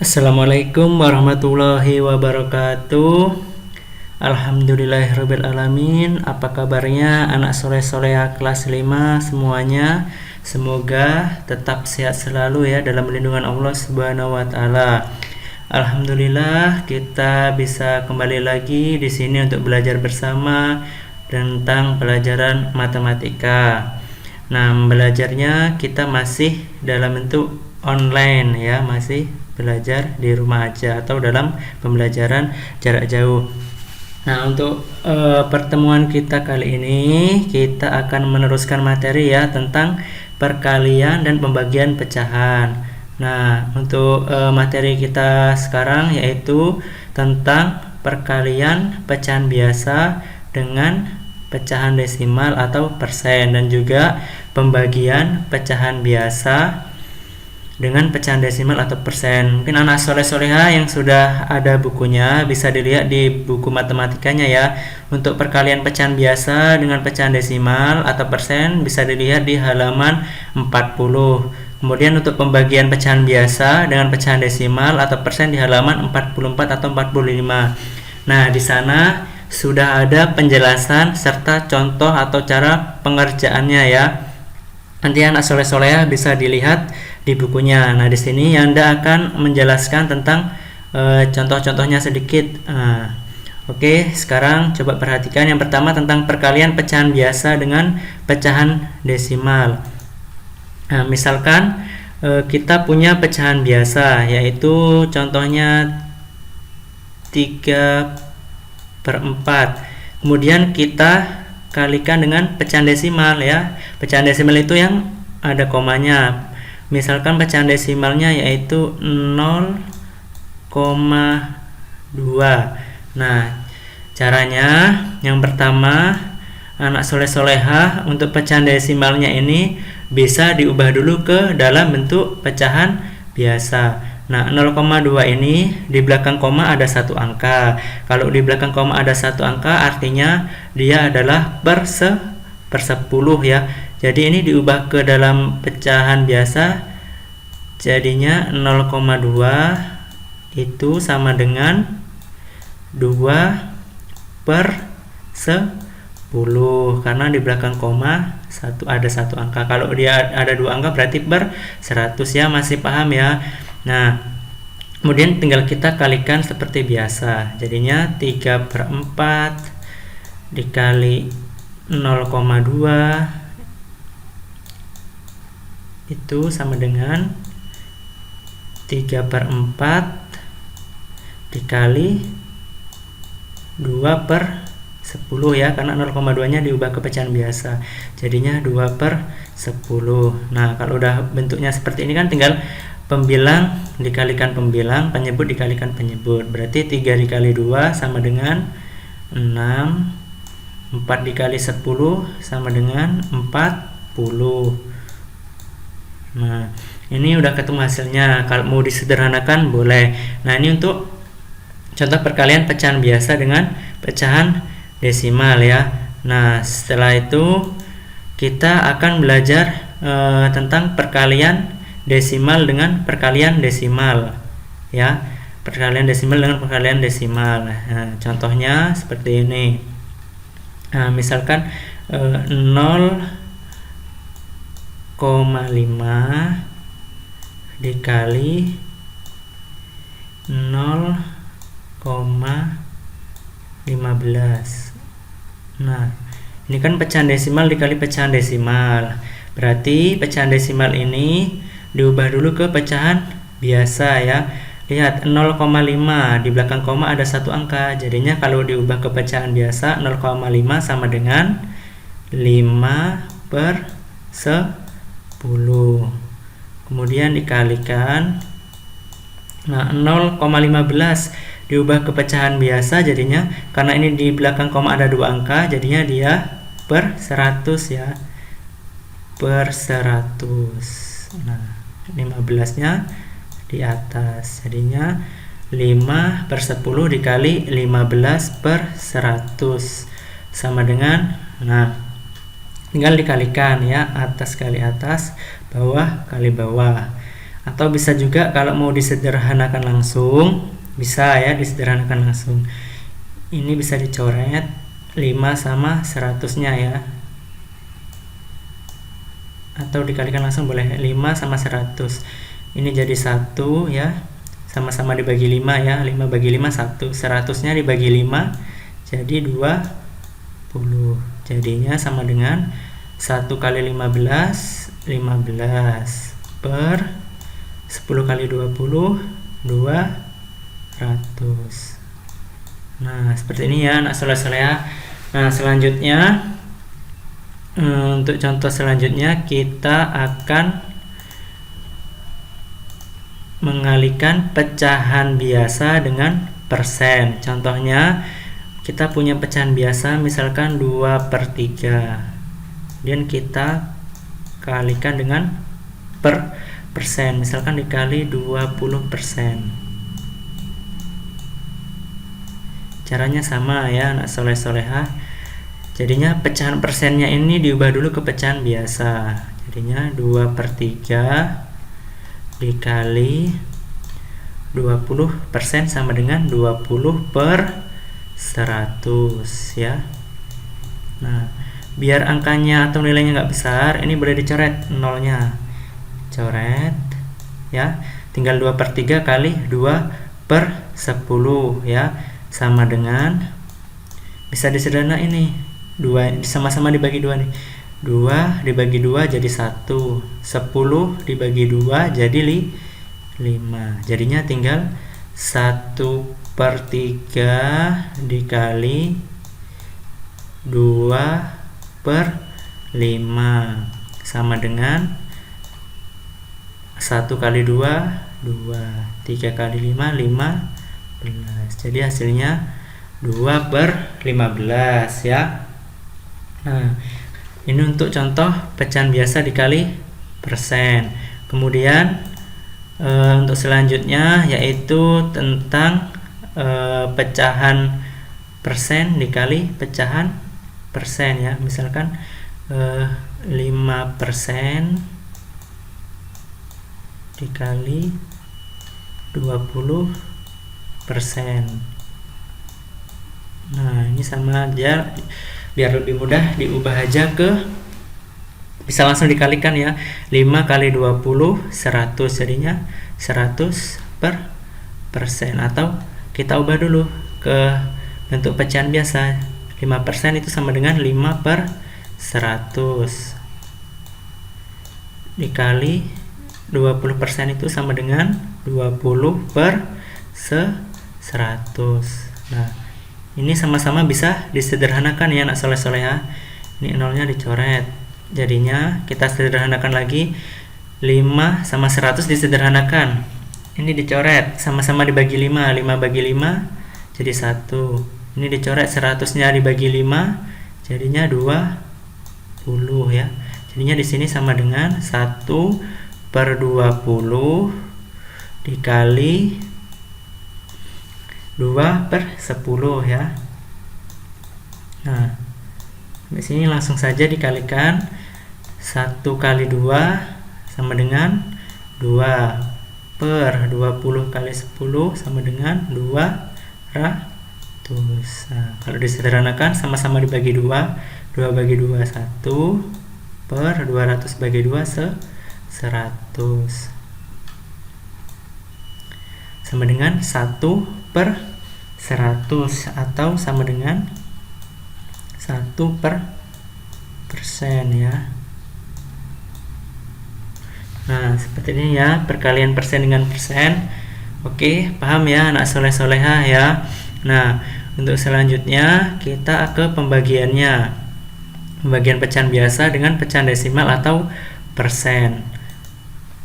Assalamualaikum warahmatullahi wabarakatuh. Alhamdulillahirabbil alamin. Apa kabarnya anak soleh-soleha kelas 5 semuanya? Semoga tetap sehat selalu ya dalam lindungan Allah Subhanahu wa taala. Alhamdulillah kita bisa kembali lagi di sini untuk belajar bersama tentang pelajaran matematika. Nah, belajarnya kita masih dalam bentuk online ya, masih belajar di rumah aja atau dalam pembelajaran jarak jauh. Nah, untuk pertemuan kita kali ini kita akan meneruskan materi ya tentang perkalian dan pembagian pecahan. Nah, untuk materi kita sekarang yaitu tentang perkalian pecahan biasa dengan pecahan desimal atau persen, dan juga pembagian pecahan biasa dengan pecahan desimal atau persen. Mungkin anak soleh-soleha yang sudah ada bukunya bisa dilihat di buku matematikanya ya. Untuk perkalian pecahan biasa dengan pecahan desimal atau persen bisa dilihat di halaman 40. Kemudian untuk pembagian pecahan biasa dengan pecahan desimal atau persen di halaman 44 atau 45. Nah, di sana sudah ada penjelasan serta contoh atau cara pengerjaannya ya. Nanti anak soleh-soleha bisa dilihat di bukunya. Nah, di sini Yanda akan menjelaskan tentang contoh-contohnya sedikit. Oke, sekarang coba perhatikan yang pertama tentang perkalian pecahan biasa dengan pecahan desimal. Nah, misalkan kita punya pecahan biasa, yaitu contohnya 3/4. Kemudian kita kalikan dengan pecahan desimal ya. Pecahan desimal itu yang ada komanya. Misalkan pecahan desimalnya yaitu 0,2. Nah, caranya yang pertama anak soleh-soleha untuk pecahan desimalnya ini bisa diubah dulu ke dalam bentuk pecahan biasa. Nah, 0,2 ini di belakang koma ada satu angka. Kalau di belakang koma ada satu angka artinya dia adalah per 10 ya. Jadi ini diubah ke dalam pecahan biasa, jadinya 0,2 itu sama dengan 2 per 10, karena di belakang koma ada satu angka. Kalau dia ada dua angka berarti per 100 ya, masih paham ya. Nah, kemudian tinggal kita kalikan seperti biasa, jadinya 3/4 dikali 0,2 itu sama dengan 3/4 dikali 2/10 ya, karena 0,2 nya diubah ke pecahan biasa, jadinya 2/10. Nah, kalau udah bentuknya seperti ini kan tinggal pembilang dikalikan pembilang, penyebut dikalikan penyebut. Berarti 3 dikali 2 sama dengan 6, 4 dikali 10 sama dengan 40. Nah, ini udah ketemu hasilnya. Kalau mau disederhanakan boleh. Nah, ini untuk contoh perkalian pecahan biasa dengan pecahan desimal ya. Nah, setelah itu kita akan belajar tentang perkalian desimal dengan perkalian desimal ya. Perkalian desimal dengan perkalian desimal. Nah, contohnya seperti ini. Nah, misalkan 0,5 dikali 0,15. Nah, ini kan pecahan desimal dikali pecahan desimal. Berarti pecahan desimal ini diubah dulu ke pecahan biasa ya. Lihat, 0,5 di belakang koma ada satu angka, jadinya kalau diubah ke pecahan biasa 0,5 sama dengan 5/10. Kemudian dikalikan. Nah, 0,15 diubah ke pecahan biasa, jadinya karena ini di belakang koma ada dua angka, jadinya dia per 100 ya, per 100. Nah, 15-nya di atas, jadinya 5/10 dikali 15/100 sama dengan, nah tinggal dikalikan ya, atas kali atas, bawah kali bawah. Atau bisa juga kalau mau disederhanakan langsung, bisa ya disederhanakan langsung. Ini bisa dicoret 5 sama 100-nya ya. Atau dikalikan langsung boleh, 5 sama 100. Ini jadi 1 ya. Sama-sama dibagi 5 ya. 5 bagi 5 1. 100-nya dibagi 5 jadi 20. Jadinya sama dengan 1 kali 15 per 10 kali 20 200. Nah, seperti ini ya anak soleh-soleha. Nah, selanjutnya untuk contoh selanjutnya kita akan mengalihkan pecahan biasa dengan persen. Contohnya kita punya pecahan biasa misalkan 2/3, dan kita kalikan dengan persen, misalkan dikali 20%. Caranya sama ya anak soleh-soleha. Jadinya pecahan persennya ini diubah dulu ke pecahan biasa. Jadinya 2/3 dikali 20% sama dengan 20/100 ya. Nah, biar angkanya atau nilainya nggak besar, ini boleh dicoret nolnya. Coret ya. Tinggal 2/3 kali 2/10 ya, sama dengan, bisa disederhana ini 2 sama-sama dibagi 2 nih. 2 dibagi 2 jadi 1. 10 dibagi 2 jadi 5. Jadinya tinggal 1/3 dikali 2/5 sama dengan 1 kali 2 2, 3 kali 5 15. Jadi hasilnya 2/15 ya. Nah, ini untuk contoh pecahan biasa dikali persen. Kemudian untuk selanjutnya yaitu tentang pecahan persen dikali pecahan persen ya. Misalkan 5% dikali 20%. Nah, ini sama aja, biar lebih mudah diubah aja ke, bisa langsung dikalikan ya. 5 kali 20 100, jadinya 100/persen. Atau kita ubah dulu ke bentuk pecahan biasa. 5% itu sama dengan 5/100 dikali 20% itu sama dengan 20/100. Nah, ini sama-sama bisa disederhanakan ya anak soleh-soleha. Ini nolnya dicoret. Jadinya kita sederhanakan lagi. 5 sama 100 disederhanakan. Ini dicoret, sama-sama dibagi 5. 5 bagi 5 jadi 1. Ini dicoret, 100-nya dibagi 5 jadinya 20 ya. Jadinya di sini sama dengan 1/20 dikali 2/10 ya. Nah, di sini langsung saja dikalikan. 1 kali 2 sama dengan 2/20 kali 10 sama dengan 200. Nah, kalau disederhanakan sama-sama dibagi 2. 2 bagi 2 1 per 200 bagi 2 100 sama dengan 1/100 atau sama dengan 1/persen ya. Nah, seperti ini ya perkalian persen dengan persen. Oke, paham ya anak soleh-soleha ya. Nah, untuk selanjutnya kita ke pembagiannya. Pembagian pecahan biasa dengan pecahan desimal atau persen.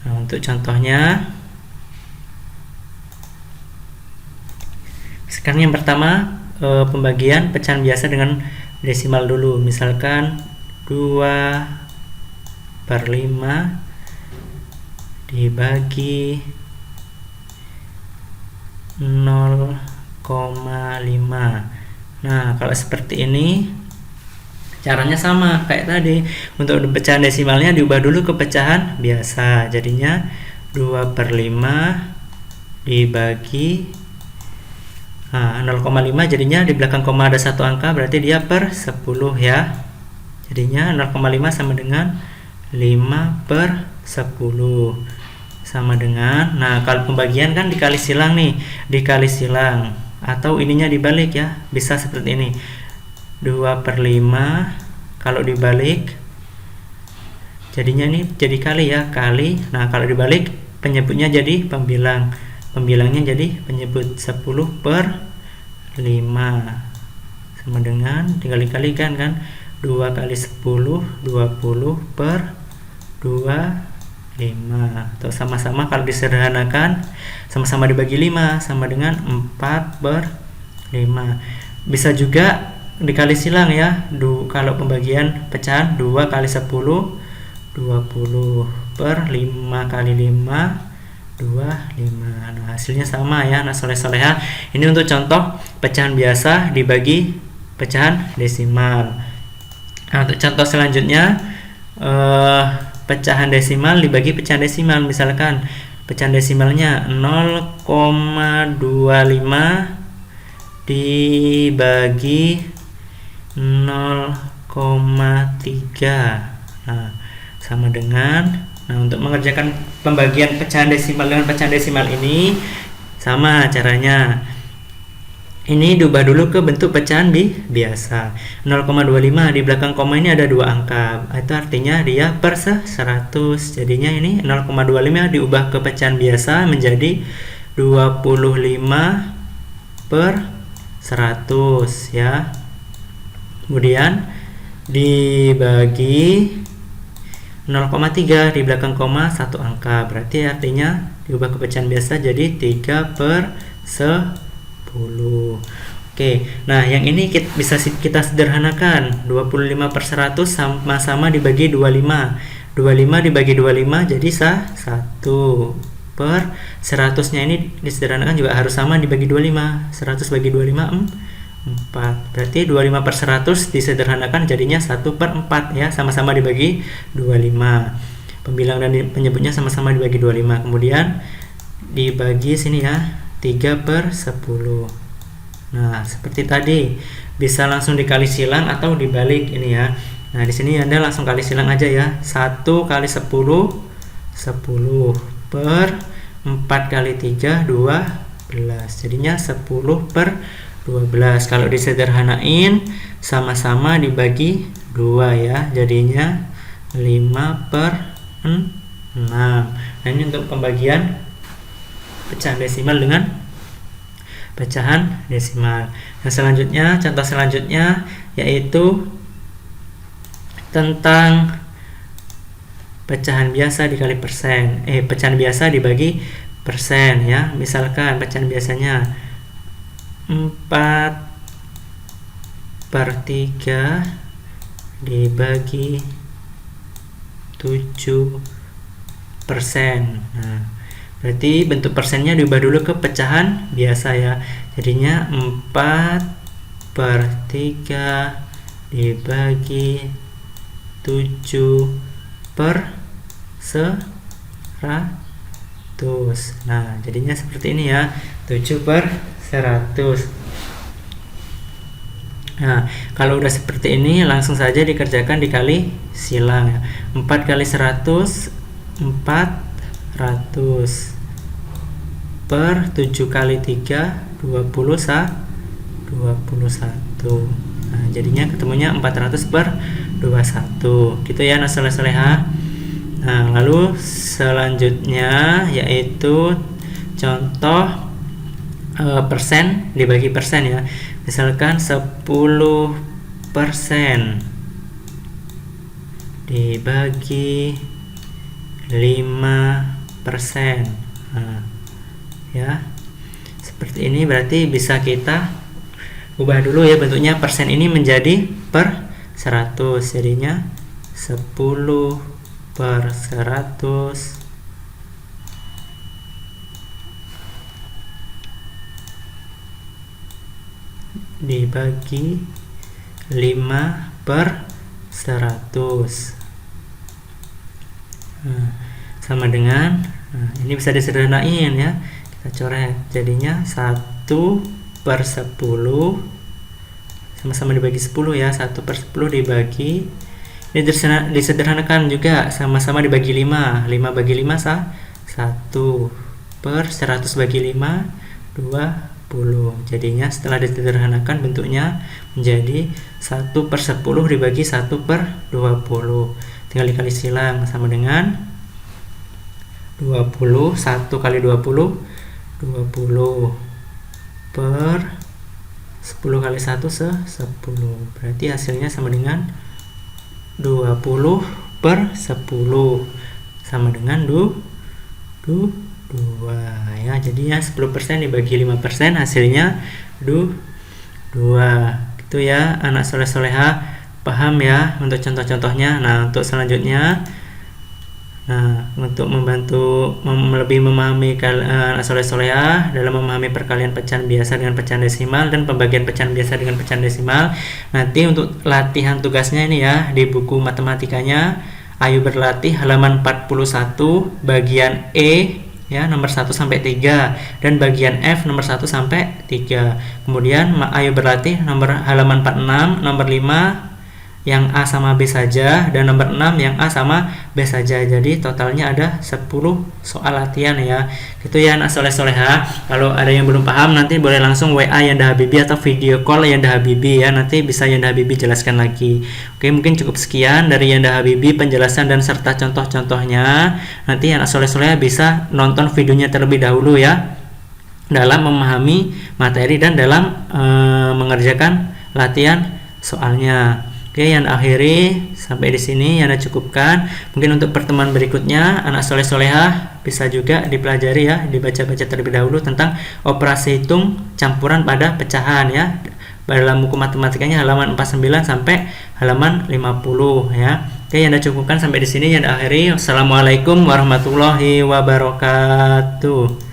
Nah, untuk contohnya, sekarang yang pertama pembagian pecahan biasa dengan desimal dulu. Misalkan 2/5 dibagi 0,5. Nah, kalau seperti ini caranya sama kayak tadi. Untuk pecahan desimalnya diubah dulu ke pecahan biasa. Jadinya 2/5 dibagi 0,5, jadinya di belakang koma ada satu angka, berarti dia per 10 ya. Jadinya 0,5 sama dengan 5/10 sama dengan, nah kalau pembagian kan dikali silang nih, dikali silang atau ininya dibalik ya, bisa seperti ini. 2/5 kalau dibalik jadinya ini jadi kali ya, kali. Nah kalau dibalik penyebutnya jadi pembilang, pembilangnya jadi penyebut. 10/5 sama dengan dikali-kalikan kan, 2 kali 10 20/25, atau sama-sama kalau disederhanakan sama-sama dibagi 5 sama dengan 4/5. Bisa juga dikali silang ya. Kalau pembagian pecahan 2 kali 10 20/5 kali 5 25. Nah hasilnya sama ya. Nah soleh-soleha, ini untuk contoh pecahan biasa dibagi pecahan desimal. Nah untuk contoh selanjutnya, pecahan desimal dibagi pecahan desimal. Misalkan pecahan desimalnya 0,25 dibagi 0,3. Nah sama dengan, nah untuk mengerjakan pembagian pecahan desimal dengan pecahan desimal ini sama caranya. Ini diubah dulu ke bentuk pecahan biasa. 0,25 di belakang koma ini ada dua angka, itu artinya dia per 100. Jadinya ini 0,25 diubah ke pecahan biasa menjadi 25/100 ya. Kemudian dibagi 0,3 di belakang koma satu angka, berarti artinya diubah ke pecahan biasa jadi 3/10. Oke, nah yang ini bisa kita sederhanakan. 25/100 sama-sama dibagi 25. 25 dibagi 25 jadi 1/100 nya ini disederhanakan juga harus sama dibagi 25. 100 bagi 25 4. Berarti 25/100 disederhanakan jadinya 1/4 ya, sama-sama dibagi 25. Pembilang dan penyebutnya sama-sama dibagi 25. Kemudian dibagi sini ya, 3/10. Nah, seperti tadi bisa langsung dikali silang atau dibalik ini ya. Nah, di sini Anda langsung kali silang aja ya. 1 kali 10 10 per 4 kali 3 12. Jadinya 10/12. Kalau disederhanain sama-sama dibagi 2 ya. Jadinya 5/6. Nah, ini untuk pembagian pecahan desimal dengan pecahan desimal. Nah, selanjutnya, contoh selanjutnya yaitu tentang pecahan biasa dikali persen. Pecahan biasa dibagi persen ya. Misalkan pecahan biasanya 4/3 dibagi 7%. Nah, berarti bentuk persennya diubah dulu ke pecahan biasa ya. Jadinya 4/3 dibagi 7/100. Nah, jadinya seperti ini ya, 7/100. Nah, kalau udah seperti ini langsung saja dikerjakan dikali silang ya. 4 kali 100 400 per 7 kali 3 21. Nah, jadinya ketemunya 400/21 gitu ya. Nah, soleha. Nah, lalu selanjutnya yaitu contoh persen dibagi persen ya. Misalkan 10% dibagi 5%. Nah, ya. Seperti ini berarti bisa kita ubah dulu ya bentuknya. Persen ini menjadi per 100. Jadinya 10/100 dibagi 5/100. Nah, sama dengan Nah, ini bisa disederhanain ya. Kita coret. Jadinya 1/10 sama-sama dibagi 10 ya. 1/10 dibagi, ini disederhanakan juga, sama-sama dibagi 5. 5 bagi 5 1/100 bagi 5 20. Jadinya setelah disederhanakan bentuknya menjadi 1/10 dibagi 1/20. Tinggal dikali silang, sama dengan 20. 1 kali 20 20 per 10 kali 1 10. Berarti hasilnya sama dengan 20/10 sama dengan 2 ya. Jadinya 10% dibagi 5% hasilnya 2. Gitu ya anak soleh-soleha, paham ya untuk contoh-contohnya. Nah, untuk selanjutnya, untuk membantu lebih memahami anak soleh-solehah dalam memahami perkalian pecahan biasa dengan pecahan desimal dan pembagian pecahan biasa dengan pecahan desimal, nanti untuk latihan tugasnya ini ya, di buku matematikanya ayo berlatih halaman 41 bagian E ya, nomor 1 sampai 3, dan bagian F nomor 1 sampai 3. Kemudian ayo berlatih halaman 46, nomor 5 yang A sama B saja, dan nomor 6 yang A sama B saja. Jadi totalnya ada 10 soal latihan ya. Gitu ya anak soleh-soleha. Kalau ada yang belum paham nanti boleh langsung WA Yanda Habibi atau video call Yanda Habibi ya. Nanti bisa Yanda Habibi jelaskan lagi. Oke, mungkin cukup sekian dari Yanda Habibi penjelasan dan serta contoh-contohnya. Nanti anak soleh-soleha bisa nonton videonya terlebih dahulu ya, dalam memahami materi dan dalam mengerjakan latihan soalnya. Oke, yang akhiri sampai di sini yang cukupkan. Mungkin untuk pertemuan berikutnya anak soleh-solehah bisa juga dipelajari ya, dibaca-baca terlebih dahulu tentang operasi hitung campuran pada pecahan ya. Dalam buku matematikanya halaman 49 sampai halaman 50 ya. Oke, yang cukupkan sampai di sini yang akhiri. Wassalamualaikum warahmatullahi wabarakatuh.